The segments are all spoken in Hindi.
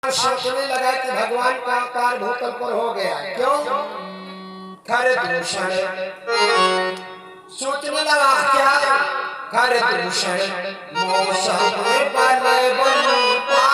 सोचने लगा कि भगवान का अवतार भूतल पर हो गया। क्यों? खर दूषण सोचने लगा क्या? खर दूषण मौसम बल बनता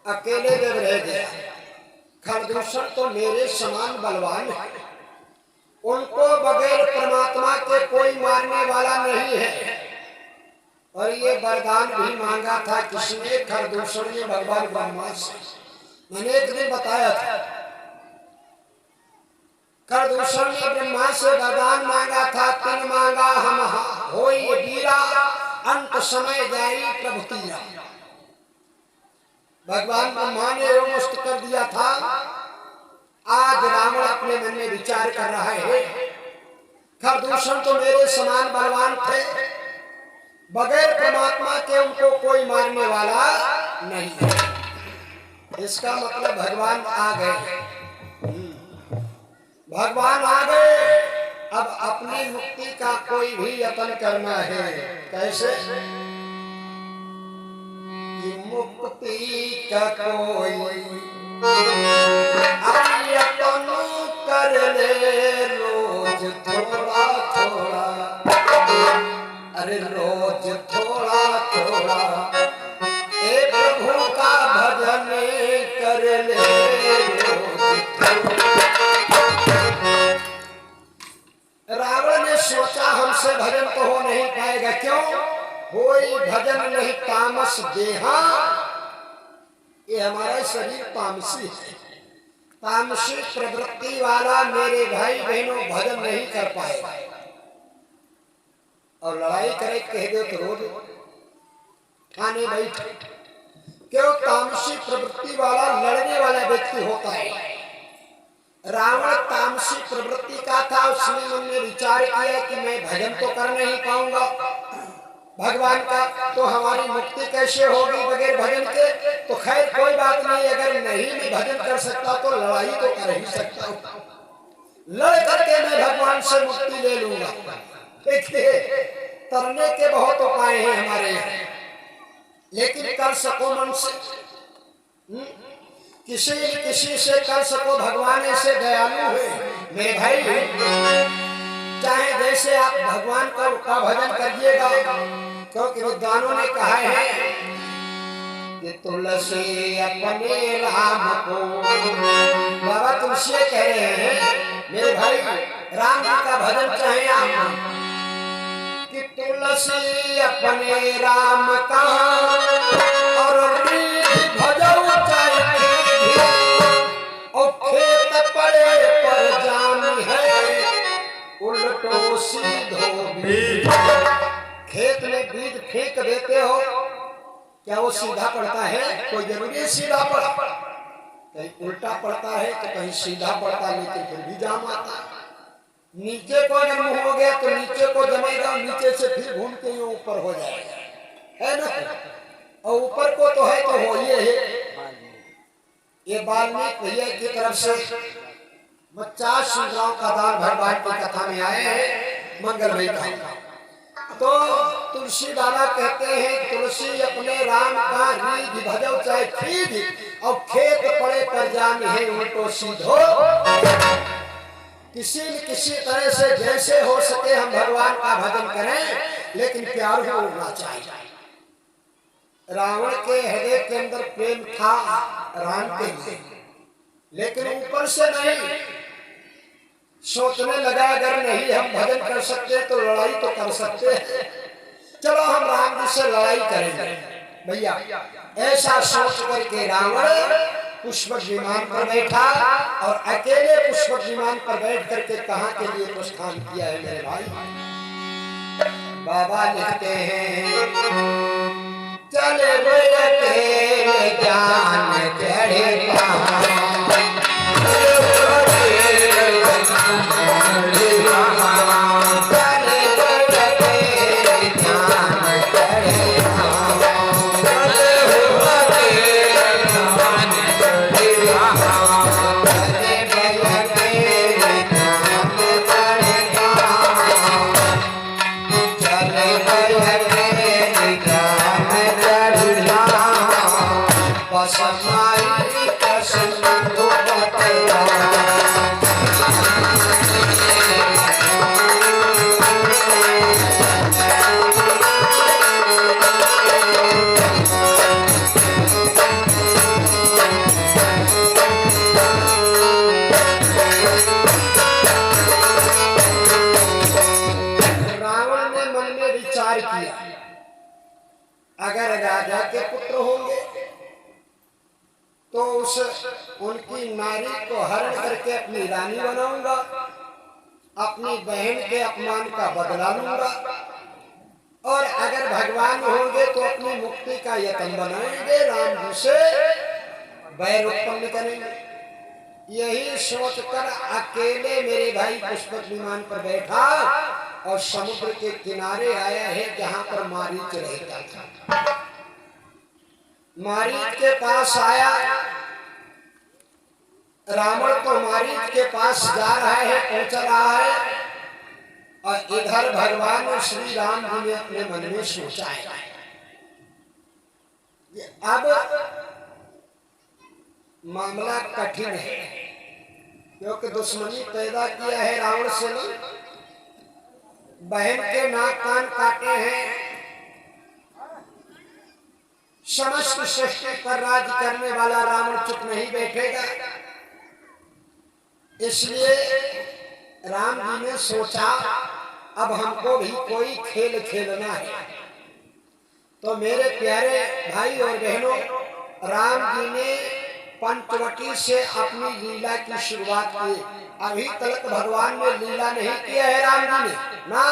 अकेले जब रह गया। खरदूषण तो मेरे समान बलवान है, उनको बगैर परमात्मा के कोई मारने वाला नहीं है। और ये वरदान भी मांगा था किसने? खरदूषण ने भगवान ब्रह्मा से। मैंने एक दिन बताया था, खरदूषण ने ब्रह्मा से वरदान मांगा था। तिन मांगा हम होई वीरा, अंत समय जाई प्रभु तीरा। भगवान ब्रह्मा ने मुस्त कर दिया था। आज रावण अपने मन में विचार कर रहा है, खरदूषण तो मेरे समान बलवान थे, बगैर परमात्मा के उनको कोई मारने वाला नहीं है। इसका मतलब भगवान आ गए। भगवान आ गए। अब अपनी मुक्ति का कोई भी यत्न करना है। कैसे? मुक्ति का कोई यत्न कर ले रोज थोड़ा थोड़ा। अरे रोज थोड़ा थोड़ा ए प्रभु का भजन कर ले रोज थोड़ा। रावण ने सोचा हमसे भजन तो हो नहीं पाएगा। क्यों? कोई भजन नहीं तामस देहा। ये हमारा शरीर तामसी है, तामसी प्रवृत्ति वाला मेरे भाई बहनों भजन नहीं कर पाएगा। और लड़ाई करे कह दे तो रोज थाने बैठ। क्यों? तामसी प्रवृत्ति वाला लड़ने वाला व्यक्ति होता है। रावण तामसी प्रवृत्ति का था। उसने मन में विचार किया कि मैं भजन तो कर नहीं पाऊंगा भगवान का, तो हमारी मुक्ति कैसे होगी बगैर भजन के? तो खैर कोई बात नहीं, अगर नहीं भी भजन कर सकता तो लड़ाई तो कर ही सकता हूँ। लड़ करके मैं भगवान से मुक्ति ले लूंगा। देखिए, तरने के बहुत उपाय हैं हमारे यहाँ, लेकिन कर सको मन से। किसी से कर सको। भगवान ऐसे दयालु है मेरे भाई। चाहे जैसे आप भगवान का भजन करिएगा, क्योंकि विद्वानों ने कहा है कि तुलसी अपने राम को। बाबा तुलसी कह रहे हैं मेरे भाई, राम जी का भजन चाहे आप कि तुलसी अपने राम का और भजन चाहे और खेत पड़े पर जान है उल्टो सीधो बीज। खेत में बीज फेंक देते हो, क्या वो सीधा पड़ता है? कोई जरूरी है सीधा पड़ा? कहीं उल्टा पड़ता है तो कहीं सीधा पड़ता है, लेकिन फिर भी जाम आता है। नीचे को अगर मुंह हो गया तो नीचे को जमेगा, नीचे से फिर घूम के ऊपर हो जाएगा, है ना? और ऊपर को तो है तो हो ये है। ये वाल्मीकि भैया की तरफ से 50 सुंदरों का दान भगवान की कथा में आए हैं मंगलमय का। तो तुलसी बाबा कहते हैं तुलसी अपने राम का रीझ भजो चाहे खीज और खेत पड़े पर जान है उल्टो सीधो। किसी न किसी तरह से जैसे हो सके हम भगवान का भजन करें, लेकिन प्यार होना चाहिए। रावण के हृदय के अंदर प्रेम था राम के लिए, लेकिन ऊपर से नहीं सोचने लगा अगर नहीं हम भजन कर सकते तो लड़ाई तो कर सकते हैं, चलो हम राम जी से लड़ाई करेंगे भैया। ऐसा सोच करके रावण पुष्पक विमान पर बैठा और अकेले पुष्पक विमान पर बैठ करके कहाँ के लिए प्रस्थान किया है मेरे भाई। बाबा लिखते हैं चले अकेले जान चढ़े अगर राजा के पुत्र होंगे तो उनकी नारी को हरण करके अपनी रानी बनाऊंगा, अपनी बहन के अपमान का बदला लूंगा, और अगर भगवान होंगे तो अपनी मुक्ति का यत्न बनाएंगे, राम जी से बैर उत्पन्न करेंगे। यही सोचकर अकेले मेरे भाई पुष्पक विमान पर बैठा और समुद्र के किनारे आया है जहां पर मारीच रहता था। मारीच के पास आया, रावण तो मारीच के पास जा रहा है, पहुंच रहा है, और इधर भगवान श्री राम जी ने अपने मन में सोचा है अब मामला कठिन है, क्योंकि दुश्मनी पैदा किया है रावण से ने, बहन के नाक कान काटे हैं, समस्त सृष्टि पर राज करने वाला रावण चुप नहीं बैठेगा। इसलिए राम जी ने सोचा अब हमको भी कोई खेल खेलना है। तो मेरे प्यारे भाई और बहनों, राम जी ने पंचवटी से अपनी लीला की शुरुआत की। अभी तक भगवान ने लीला नहीं किया है राम जी ने ना,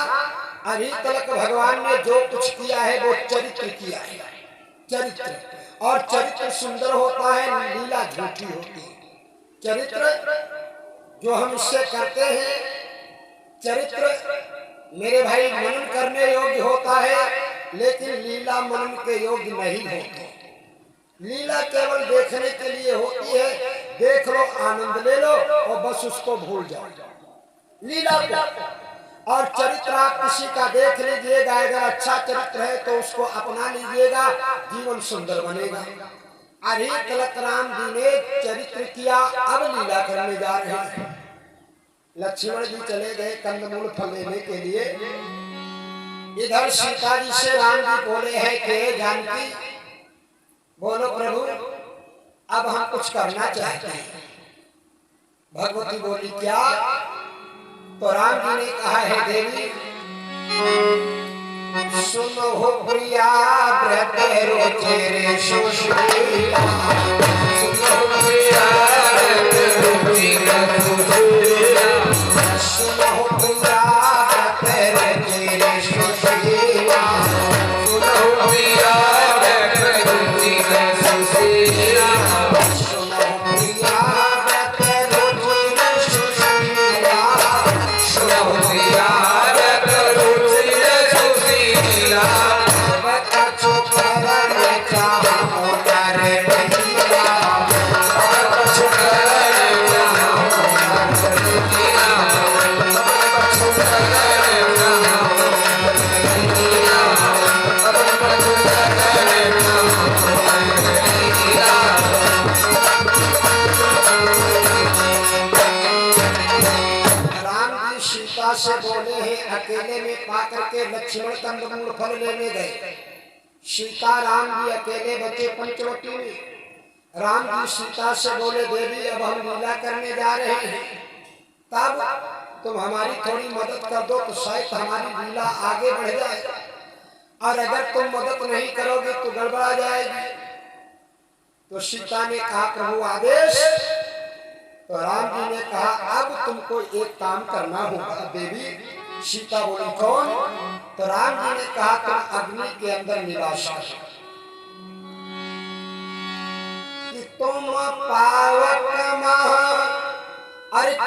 अभी तक भगवान ने जो कुछ किया है वो चरित्र किया है, चरित्र। और चरित्र सुंदर होता है, लीला झूठी होती है। चरित्र जो हम इससे करते हैं, चरित्र मेरे भाई मनन करने योग्य होता है, लेकिन लीला मनन के योग्य नहीं होती। लीला केवल देखने के लिए होती है, देख लो आनंद ले लो और बस उसको भूल जाओ लीला को। और चरित्र आप किसी का देख लीजिएगा, अगर अच्छा चरित्र है तो उसको अपना लीजिएगा, जीवन सुंदर बनेगा। अभी तक राम जी ने चरित्र किया, अब लीला करने जा रहे हैं। लक्ष्मण जी चले गए कंदमूल फल लेने के लिए, इधर सीता जी से राम जी बोले हैं कि जानकी बोलो प्रभु अब हम कुछ करना चाहते हैं। भगवती बोली क्या? तो राम जी ने कहा है देवी सुनो हो प्रिया व्रत रोचे रे सुशीला, सुनो हो प्रिया व्रत रोचे रे सुशीला, सुनो हो प्रिया व्रत रोचे रे सुशीला, सुनो हो प्रिया व्रत रोचे रे सुशीला, सुनो हो प्रिया व्रत रोचे रे सुशीला, सुनो हो प्रिया व्रत रोचे रे सुशीला, बता चुप रहने चाहो तारे भैया, बता चुप सीता से बोले हैं अकेले में पा करके लक्ष्मण कंदमूल फल लेने गए। सीता राम जी अकेले बचे पंचवटी में। राम जी सीता से बोले देवी अब हम लीला करने जा रहे हैं, तब तुम हमारी थोड़ी मदद कर दो तो शायद हमारी लीला आगे बढ़ जाए, और अगर तुम मदद नहीं करोगे तो गड़बड़ा जाएगी। तो सीता ने कहा प्रभु आदेश। तो राम जी ने कहा अब तुमको एक काम करना होगा देवी। सीता बोली कौन? तो राम जी ने कहा तुम अग्नि के अंदर निवास करो कि तुम पावक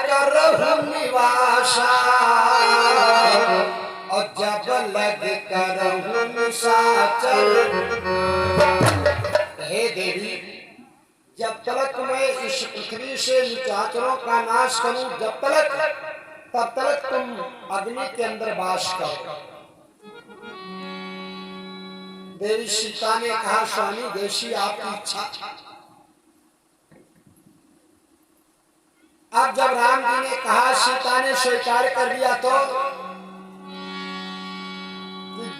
करहु निवासा, और जब लग करहु निशाचर। हे देवी जब तक मैं इस पृथ्वी से निशाचरों का नाश करूं तब तक तुम अग्नि के अंदर वास करो। देवी सीता ने कहा स्वामी देशी आपकी इच्छा। अब जब राम जी ने कहा सीता ने स्वीकार कर दिया तो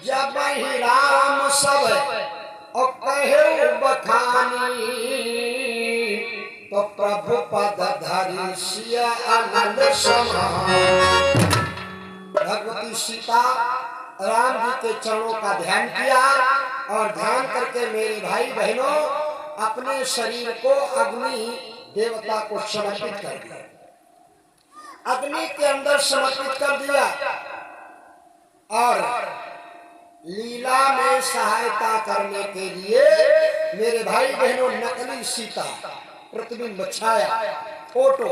जब ही राम सब और कहे बखानी, तो प्रभु पद धरि सिया आनंद समान। भगवती सीता राम जी के चरणों का ध्यान किया और ध्यान करके मेरे भाई बहनों अपने शरीर को अग्नि देवता को समर्पित कर दिया, अग्नि के अंदर समर्पित कर दिया। और लीला में सहायता करने के लिए मेरे भाई बहनों नकली सीता प्रतिबिंब छाया फोटो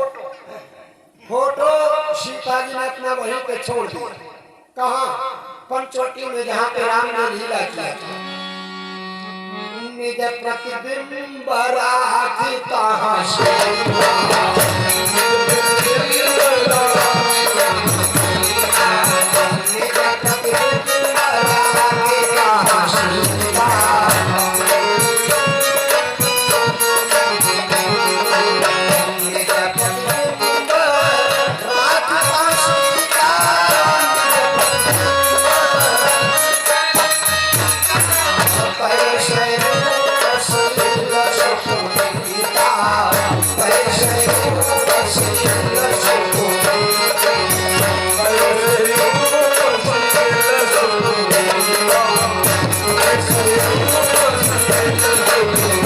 सीता जी ने अपना वहीं पे छोड़ दिया। कहाँ? पंचवटी में जहाँ पे राम ने लीला किया था। निज प्रतिबिंब राखी तहाँ से Thank you.